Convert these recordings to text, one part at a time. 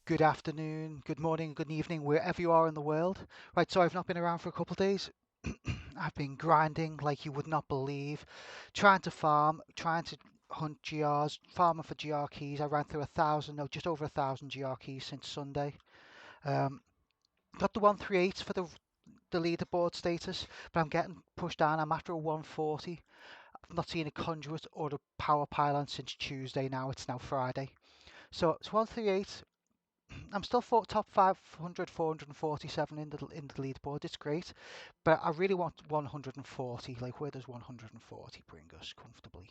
Good afternoon, good morning, good evening, wherever you are in the world. Right, so I've not been around for a couple of days. I've been grinding like you would not believe, trying to farm, trying to hunt GRs, farming for GR keys. I ran through 1,000, no, just over 1,000 GR keys since Sunday. Um, got the 138 for the leaderboard status, but I'm getting pushed down. I'm after a 140. I've not seen a conduit or a power pylon since Tuesday now. It's now Friday. So it's 138. I'm still top 500, 447 in the leaderboard. It's great, but I really want 140. Like, where does 140 bring us comfortably?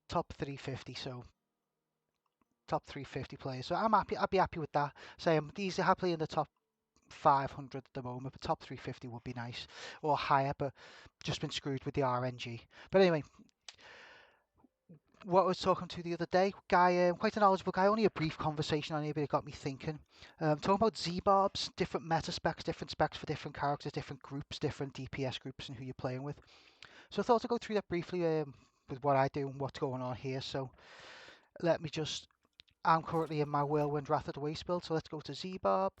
Top 350, so top 350 players. So I'm happy. I'd be happy with that. Say I'm easily happily in the top 500 at the moment, but top 350 would be nice or higher. But just been screwed with the RNG. But anyway, what I was talking to the other day, guy, quite a knowledgeable guy, only a brief conversation on here, but it got me thinking. Talking about Z-barbs, different meta specs, different specs for different characters, different groups, different DPS groups, and who you're playing with. So I thought I'd go through that briefly with what I do and what's going on here. So let me just, I'm currently in my Whirlwind Wrath of the Waste build, so let's go to Z-barb.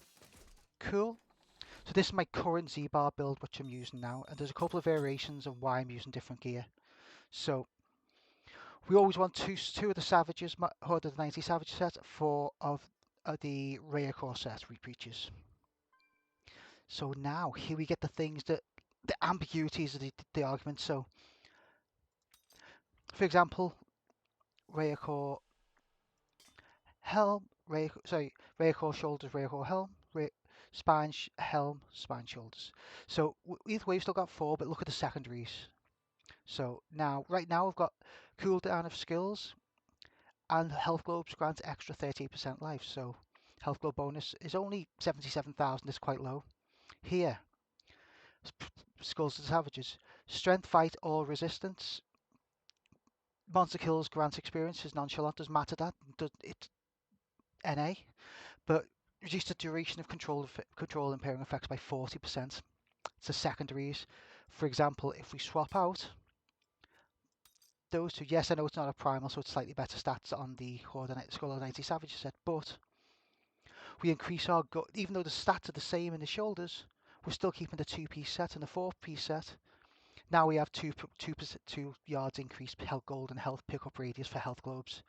Cool. So this is my current Z-barb build, which I'm using now, and there's a couple of variations of why I'm using different gear. So we always want two of the Savages, Horde of the 90 Savage set, four of the Raekor set, Repreachers. So now, here we get the things that, the ambiguities of the argument. So, for example, Raekor helm, Raekor shoulders, Raekor helm, spine, helm, spine, shoulders. So, either way, we've still got four, but look at the secondaries. So, now, right now, we've got cooldown of skills, and health globes grant extra 30% life. So health globe bonus is only 77,000. It's quite low. Here, skulls to savages. Strength fight all resistance. Monster kills grant experience is nonchalant. Doesn't matter that. It's NA. But reduce the duration of control impairing effects by 40%. It's the secondaries. For example, if we swap out those two, yes, I know it's not a primal, so it's slightly better stats on the Skull of 90 Savage set, but we increase our even though the stats are the same in the shoulders, we're still keeping the two-piece set and the four-piece set. Now we have 2 yards increased health gold and health pickup radius for health globes.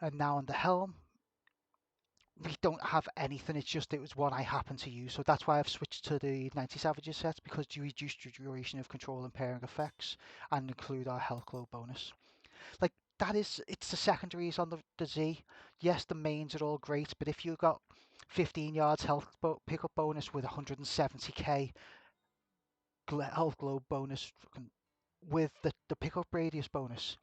And now on the helm, we don't have anything. It's just it was one I happen to use, so that's why I've switched to the 90 Savages set, because you reduce your duration of control and pairing effects and include our health globe bonus. Like, that is, it's the secondaries on the Z. Yes, the mains are all great, but if you got 15 yards health pickup bonus with 170k health globe bonus with the pickup radius bonus,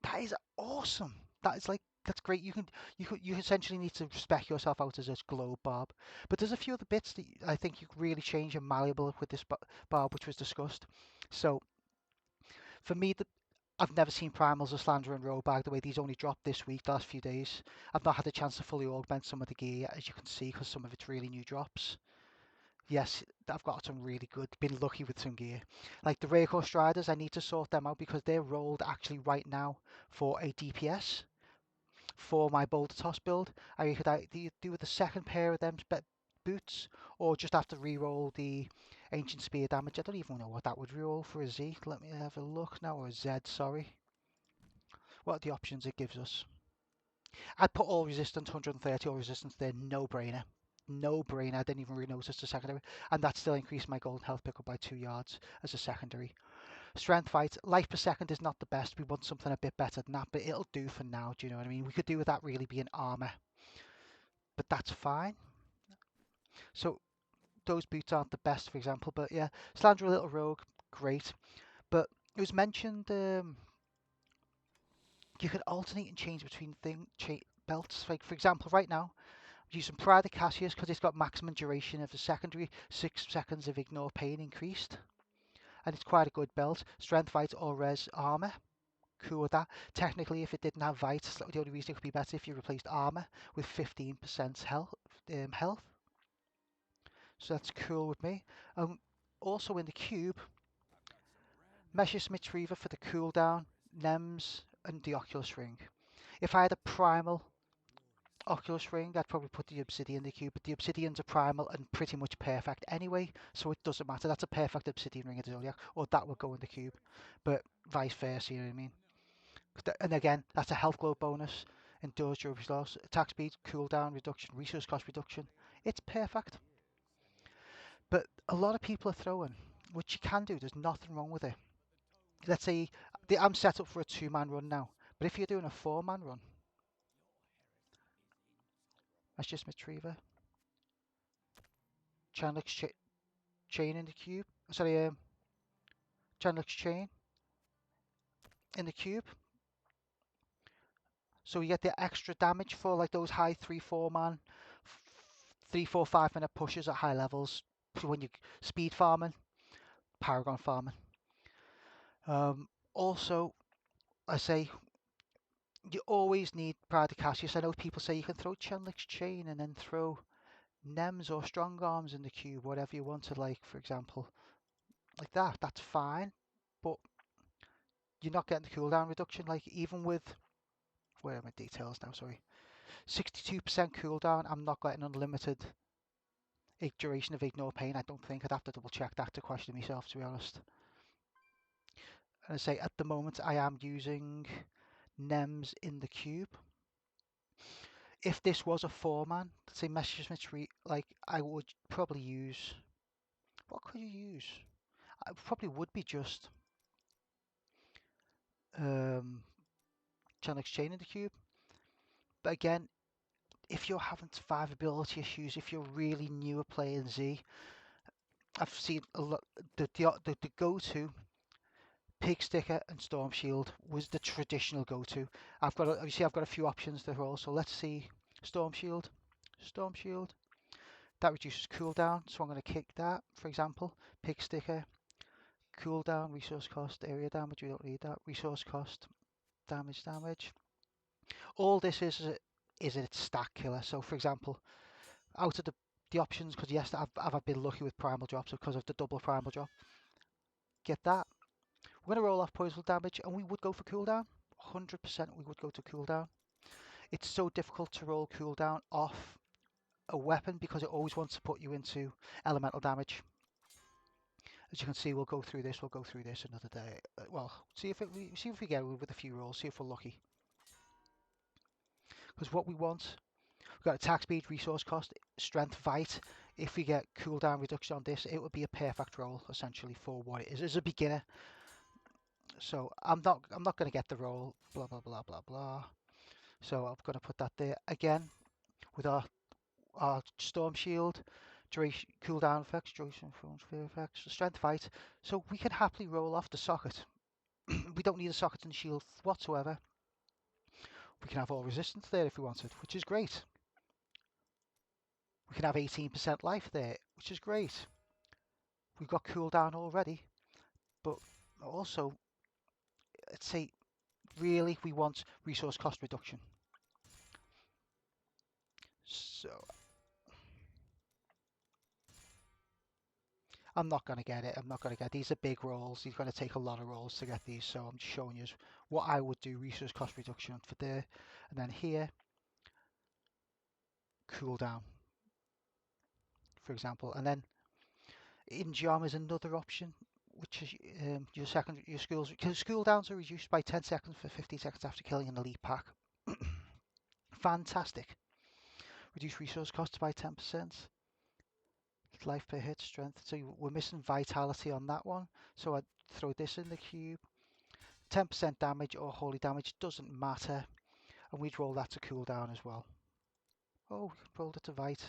that is awesome. That is like, that's great. You essentially need to spec yourself out as a globe barb. But there's a few other bits that I think you could really change and malleable with this barb, which was discussed. So for me, I've never seen primals or Slanderer and Rollbag the way these only dropped this week, the last few days. I've not had a chance to fully augment some of the gear yet, as you can see, because some of it's really new drops. Yes, I've got some really good, been lucky with some gear. Like the Raekor Striders, I need to sort them out because they're rolled actually right now for a DPS for my Boulder Toss build. I could either do with the second pair of them boots, or just have to re-roll the Ancient Spear damage. I don't even know what that would re-roll for a Z. Let me have a look now, or a Z, sorry. What are the options it gives us? I'd put all resistance, 130 all resistance there, no brainer. No brainer. I didn't even really notice the secondary, and that still increased my golden health pickup by 2 yards as a secondary. Strength fight, life per second is not the best. We want something a bit better than that, but it'll do for now. Do you know what I mean? We could do with that really being armor, but that's fine. So those boots aren't the best, for example, but yeah, Slanderer Little Rogue, great. But it was mentioned you could alternate and change between belts. Like, for example, right now, I'm using Pride of Cassius because it's got maximum duration of the secondary, 6 seconds of ignore pain increased. And it's quite a good belt. Strength, Fight, or Res armor. Cool with that. Technically, if it didn't have Vite, the only reason it could be better if you replaced armor with 15% health. So that's cool with me. Also in the cube, Mesher Smith's Reaver for the cooldown, NEMS, and the Oculus Ring. If I had a primal Oculus Ring, I'd probably put the Obsidian in the cube, but the Obsidians are primal and pretty much perfect anyway, so it doesn't matter. That's a perfect Obsidian Ring of the Zodiac, or that will go in the cube, but vice versa, you know what I mean? And again, that's a health glow bonus, endures durability loss, attack speed, cooldown reduction, resource cost reduction. It's perfect. But a lot of people are throwing, which you can do, there's nothing wrong with it. Let's say I'm set up for a 2-man run now, but if you're doing a 4-man run, that's just Retriever. Channel chain in the cube. Sorry, channel chain in the cube. So you get the extra damage for like those high 3-4 man, 3-4 5-minute pushes at high levels when you speed farming, paragon farming. Also, I say you always need Pride of Cassius. I know people say you can throw Chenlick's chain and then throw Nems or Strong Arms in the cube, whatever you wanted, like for example, like that. That's fine, but you're not getting the cooldown reduction. Like even with, where are my details now? Sorry, 62% cooldown. I'm not getting unlimited duration of Ignore Pain. I don't think. I'd have to double check that to question myself, to be honest. And I say at the moment I am using Nems in the cube. If this was a 4-man, say Messages Retreat, like I would probably use, what could you use? I probably would be just Channel Exchange in the cube. But again, if you're having survivability issues, if you're really new at playing Z, I've seen a lot. The go-to Pig Sticker and Storm Shield was the traditional go-to. I've got a few options to roll. So let's see, Storm Shield. That reduces cooldown, so I'm going to kick that. For example, Pig Sticker, cooldown, resource cost, area damage. We don't need that. Resource cost, damage. All this is a stack killer. So for example, out of the options, because yes, I've been lucky with primal drops because of the double primal drop. Get that. We're going to roll off poisonal damage, and we would go for cooldown. 100% we would go to cooldown. It's so difficult to roll cooldown off a weapon because it always wants to put you into elemental damage. As you can see, we'll go through this another day. Well, see if we get it with a few rolls, see if we're lucky. Because what we want, we've got attack speed, resource cost, strength, fight. If we get cooldown reduction on this, it would be a perfect roll essentially for what it is as a beginner. So I'm not going to get the roll, blah blah blah blah blah. So I'm going to put that there again with our storm shield, duration, cooldown effects, duration, fear effects, strength, fight. So we can happily roll off the socket. We don't need a socket and shield whatsoever. We can have all resistance there if we wanted, which is great. We can have 18% life there, which is great. We've got cooldown already, but also, let's say, really we want resource cost reduction. So I'm not going to get it. These are big rolls. These are going to take a lot of rolls to get these. So I'm just showing you what I would do. Resource cost reduction for there. And then here, cooldown, for example. And then in Geom is another option, which is your skills. Because cooldowns are reduced by 10 seconds for 15 seconds after killing an elite pack. Fantastic. Reduce resource costs by 10%. Life per hit, strength. So we're missing vitality on that one. So I'd throw this in the cube. 10% damage or holy damage, doesn't matter. And we'd roll that to cooldown as well. Oh, we rolled it to Vite.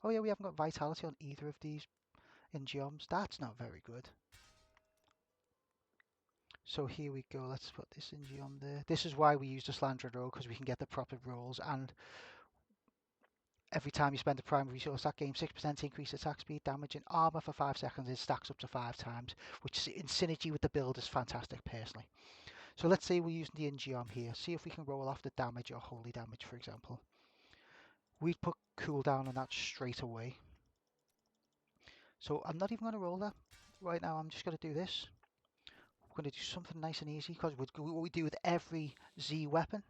Oh yeah, we haven't got vitality on either of these in Geoms. That's not very good. So here we go. Let's put this in Geom there. This is why we use the Slanderer, because we can get the proper rolls. And every time you spend a primary resource, that gains 6% increase attack speed, damage, and armor for 5 seconds. It stacks up to 5 times, which in synergy with the build is fantastic, personally. So let's say we're using the Ingeom here. See if we can roll off the damage or holy damage, for example. We'd put cooldown on that straight away. So I'm not even going to roll that right now. I'm just going to do this. We're going to do something nice and easy because what we do with every Z weapon.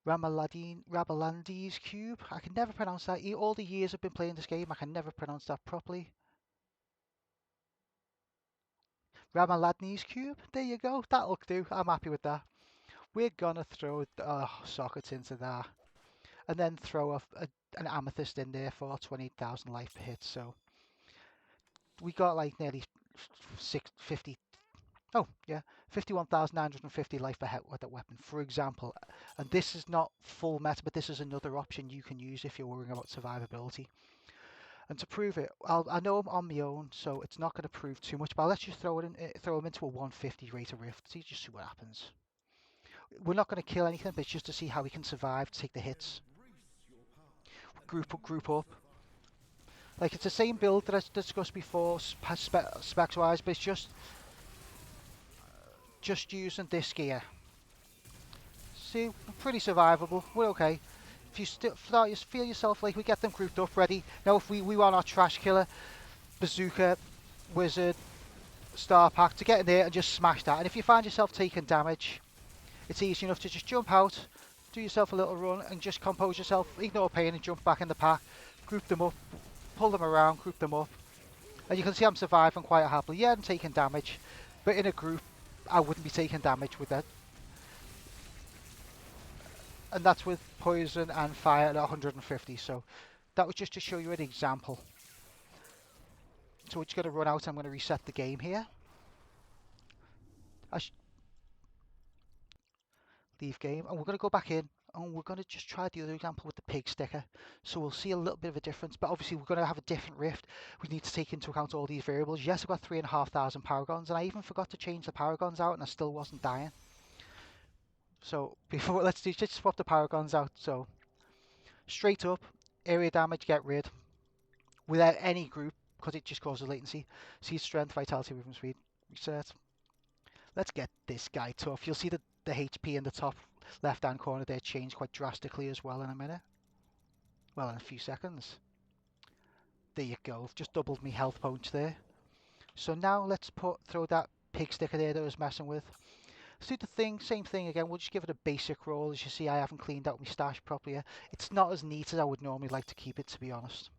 Rabalandi's cube. I can never pronounce that. All the years I've been playing this game, I can never pronounce that properly. Ramaladni's cube. There you go. That'll do. I'm happy with that. We're gonna throw sockets into that, and then throw an amethyst in there for 20,000 life per hit. So we got like nearly 650. Oh yeah, 51,950 life per hit with that weapon, for example. And this is not full meta, but this is another option you can use if you're worrying about survivability. And to prove it, I know I'm on my own, so it's not going to prove too much. But let's just throw him into a 150 rate of rift. Just see what happens. We're not going to kill anything, but it's just to see how we can survive, take the hits. Group up. Like, it's the same build that I discussed before, specs wise, but it's just using this gear. See, we're pretty survivable. We're okay. If you feel yourself like we get them grouped up, ready. Now, if we want our trash killer, bazooka, wizard, star pack to get in there and just smash that. And if you find yourself taking damage, it's easy enough to just jump out, do yourself a little run, and just compose yourself, ignore pain, and jump back in the pack. Group them up, pull them around, group them up. And you can see I'm surviving quite happily. Yeah, I'm taking damage, but in a group, I wouldn't be taking damage with that. And that's with poison and fire at 150. So that was just to show you an example. So we're just going to run out. I'm going to reset the game here. Leave game, and we're going to go back in, and we're going to just try the other example with the pig sticker. So we'll see a little bit of a difference, but obviously we're going to have a different rift. We need to take into account all these variables. Yes, I've got 3,500 paragons, and I even forgot to change the paragons out, and I still wasn't dying. So before, let's just swap the paragons out. So straight up, area damage, get rid, without any group, because it just causes latency. See strength, vitality, movement speed, reset. Let's get this guy tough. You'll see the HP in the top left hand corner there change quite drastically as well in a minute. Well, in a few seconds. There you go. Just doubled me health points there. So now let's throw that pig sticker there that I was messing with. Let's do the same thing again. We'll just give it a basic roll. As you see, I haven't cleaned out my stash properly. It's not as neat as I would normally like to keep it, to be honest.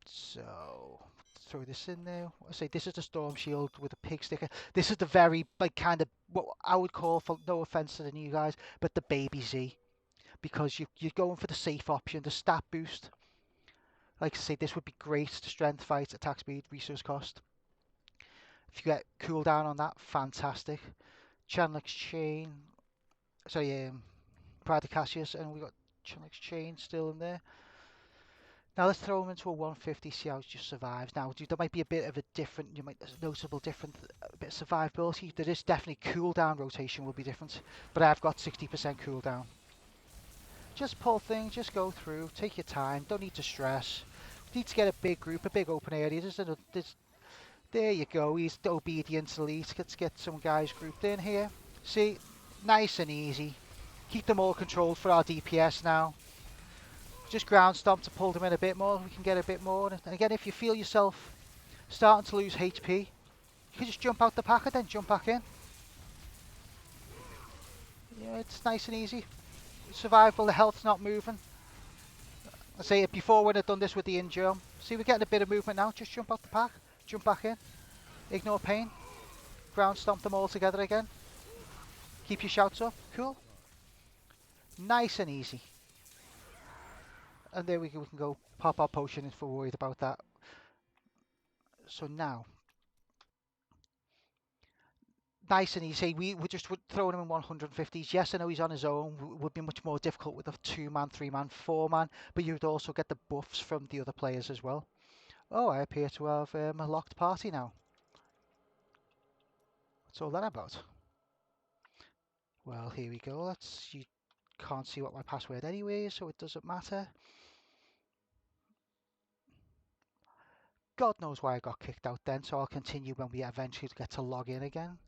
So throw this in there. I say this is the storm shield with a pig sticker. This is the very kind of what I would call, for no offense to the new guys, but the baby Z, because you're going for the safe option, the stat boost. Like I say, this would be great to strength, fight, attack speed, resource cost. If you get cooldown on that, fantastic. Channel exchange. Sorry, Pride of Cassius, and we got channel exchange still in there. Now let's throw him into a 150, see how it just survives. Now there might be a bit of a different, noticeable different, a bit of survivability. There is definitely cooldown rotation will be different, but I've got 60% cooldown. Just pull things, just go through, take your time, don't need to stress. Need to get a big group, a big open area. There you go, he's the obedience elite. Let's get some guys grouped in here. See, nice and easy. Keep them all controlled for our DPS now. Just ground stomp to pull them in a bit more. We can get a bit more. And again, if you feel yourself starting to lose HP, you can just jump out the pack and then jump back in. Yeah, it's nice and easy. Survival, the health's not moving. I say it before when I've done this with the in-jump. See, we're getting a bit of movement now. Just jump out the pack, jump back in. Ignore pain. Ground stomp them all together again. Keep your shouts up. Cool. Nice and easy. And there we go, we can go pop our potion if we're worried about that. So now, nice and easy. We're just throwing him in 150s. Yes, I know he's on his own. It would be much more difficult with a 2-man, 3-man, 4-man, but you'd also get the buffs from the other players as well. Oh, I appear to have a locked party now. What's all that about? Well, here we go. You can't see what my password anyway, so it doesn't matter. God knows why I got kicked out then, so I'll continue when we eventually get to log in again.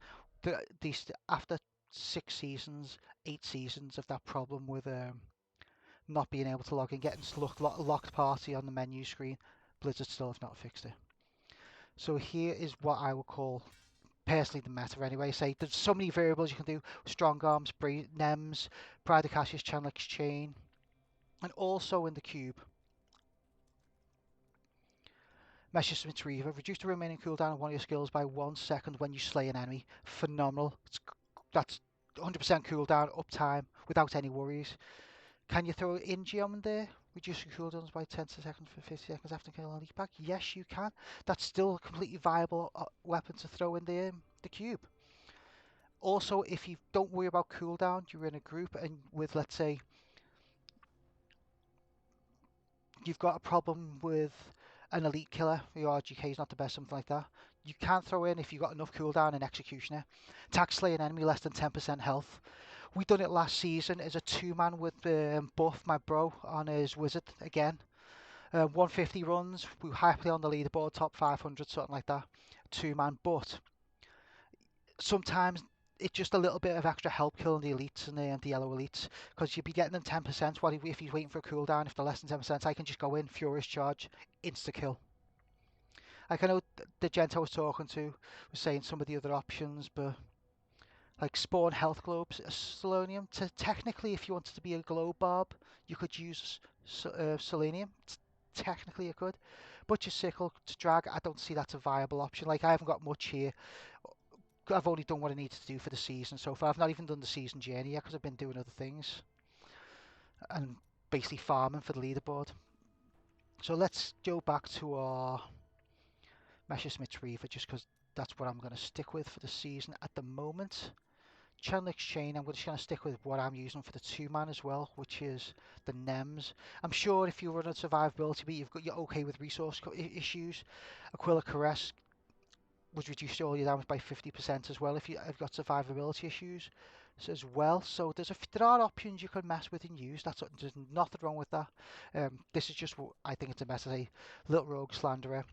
After 6 seasons, 8 seasons of that problem with not being able to log in, getting locked party on the menu screen, Blizzard still have not fixed it. So here is what I would call personally the meta anyway. Say there's so many variables you can do: strong arms, nems, Pride of Cassius, channel exchange, and also in the cube. Meshes Retriever. Reduce the remaining cooldown of one of your skills by 1 second when you slay an enemy. Phenomenal. That's 100% cooldown, uptime, without any worries. Can you throw in Geom in there? Reduce your cooldowns by 10 seconds for 50 seconds after killing a leak back? Yes, you can. That's still a completely viable weapon to throw in the cube. Also, if you don't worry about cooldown, you're in a group and with, let's say, you've got a problem with an elite killer, your RGK is not the best, something like that, you can throw in, if you've got enough cooldown, an Executioner. Attack slay an enemy less than 10% health. We done it last season as a 2-man with Buff, my bro, on his wizard again. 150 runs, we were happily on the leaderboard, top 500, something like that. 2-man, but sometimes it's just a little bit of extra help killing the elites and the yellow elites, because you'd be getting them 10%. What if he's waiting for a cooldown? If they're less than 10%, I can just go in, Furious Charge, insta kill. Like, I know the gent I was talking to was saying some of the other options, but like spawn health globes, selenium. Technically, if you wanted to be a globe barb, you could use selenium. Technically, you could, but your sickle to drag, I don't see that's a viable option. Like, I haven't got much here. I've only done what I needed to do for the season so far. I've not even done the season journey yet because I've been doing other things and basically farming for the leaderboard. So let's go back to our Messerschmitt Reaver, just because that's what I'm going to stick with for the season at the moment. Channel Exchange, I'm just going to stick with what I'm using for the 2-man as well, which is the NEMS. I'm sure if you run a survivability beat, you're okay with resource issues. Aquila Caress would reduce all your damage by 50% as well if you've got survivability issues as well. So there are options you can mess with and use. There's nothing wrong with that. This is just what I think it's a mess. A little rogue Slanderer,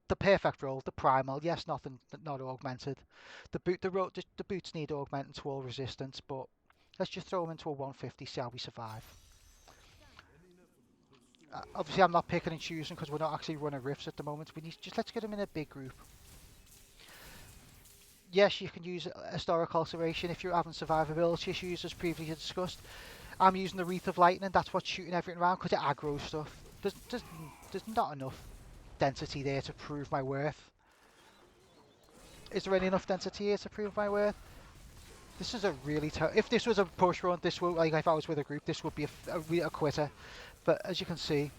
the perfect roll, the primal. Yes, not augmented. The boots need augmenting to all resistance, but let's just throw them into a 150. See how we survive. Obviously, I'm not picking and choosing because we're not actually running rifts at the moment. Let's get them in a big group. Yes, you can use historic alteration if you're having survivability issues, as previously discussed. I'm using the Wreath of Lightning. That's what's shooting everything around because it aggroes stuff. There's not enough density there to prove my worth. Is there any enough density here to prove my worth? This is a really if this was a push run, this would, like, if I was with a group, this would be a quitter. But as you can see,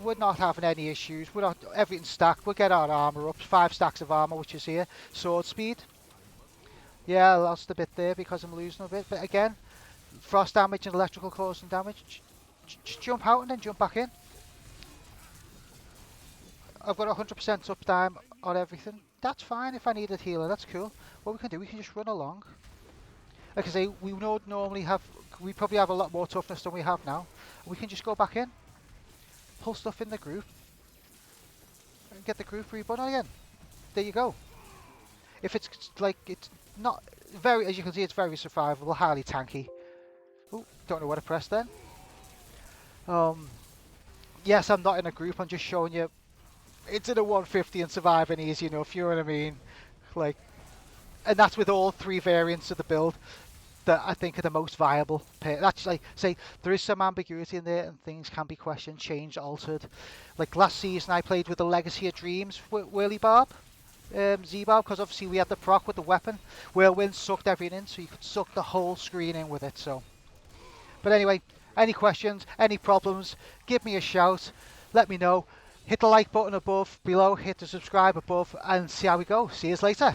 we're not having any issues. We're not, everything's stacked. We'll get our armor up. 5 stacks of armor, which is here. Sword speed. Yeah, I lost a bit there because I'm losing a bit. But again, frost damage and electrical causing damage. Just jump out and then jump back in. I've got 100% uptime on everything. That's fine if I need a healer. That's cool. What we can do, we can just run along. Like I say, we probably have a lot more toughness than we have now. We can just go back in, pull stuff in the group, and get the group reborn again. There you go. If it's like, it's not very, as you can see, it's very survivable, highly tanky. Oh, don't know what to press then. Yes, I'm not in a group. I'm just showing you it's in a 150 and surviving easy enough. You know what I mean? Like, and that's with all 3 variants of the build that I think are the most viable. That's like, say, there is some ambiguity in there and things can be questioned, changed, altered. Like last season I played with the Legacy of Dreams Whirly-barb, Z-barb, because obviously we had the proc with the weapon. Whirlwind sucked everything in, so you could suck the whole screen in with it. So, but anyway, any questions, any problems, give me a shout, let me know. Hit the like button above, below, hit the subscribe above, and see how we go. See you later.